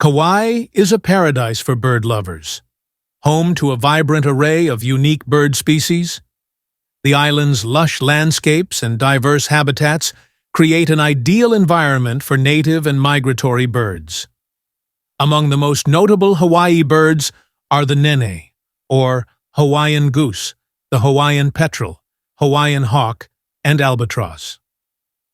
Kauai is a paradise for bird lovers, home to a vibrant array of unique bird species. The island's lush landscapes and diverse habitats create an ideal environment for native and migratory birds. Among the most notable Hawaii birds are the nene, or Hawaiian goose, the Hawaiian petrel, Hawaiian hawk, and albatross.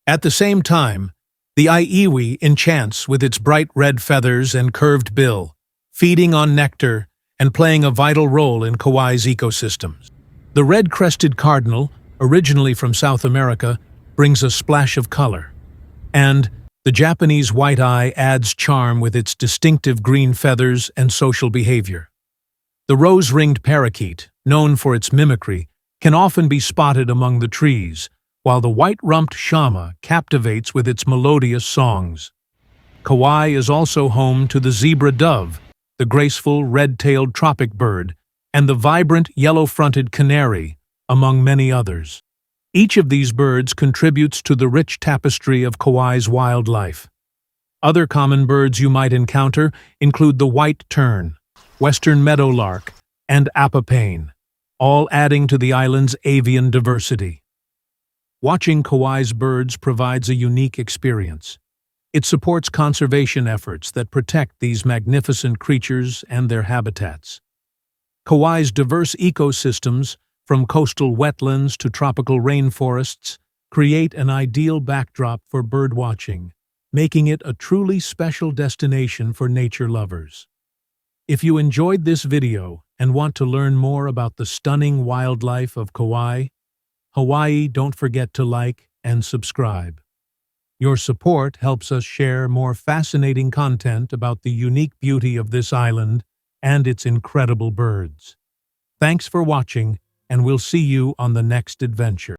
At the same time, the iiwi enchants with its bright red feathers and curved bill, feeding on nectar and playing a vital role in Kauai's ecosystems. The red-crested cardinal, originally from South America, brings a splash of color, and the Japanese white-eye adds charm with its distinctive green feathers and social behavior. The rose-ringed parakeet, known for its mimicry, can often be spotted among the trees, while the white-rumped shama captivates with its melodious songs. Kauai is also home to the zebra dove, the graceful red-tailed tropic bird, and the vibrant yellow-fronted canary, among many others. Each of these birds contributes to the rich tapestry of Kauai's wildlife. Other common birds you might encounter include the white tern, western meadowlark, and ʻApapane, all adding to the island's avian diversity. Watching Kauai's birds provides a unique experience. It supports conservation efforts that protect these magnificent creatures and their habitats. Kauai's diverse ecosystems, from coastal wetlands to tropical rainforests, create an ideal backdrop for birdwatching, making it a truly special destination for nature lovers. If you enjoyed this video and want to learn more about the stunning wildlife of Kauai, Hawaii, don't forget to like and subscribe. Your support helps us share more fascinating content about the unique beauty of this island and its incredible birds. Thanks for watching, and we'll see you on the next adventure.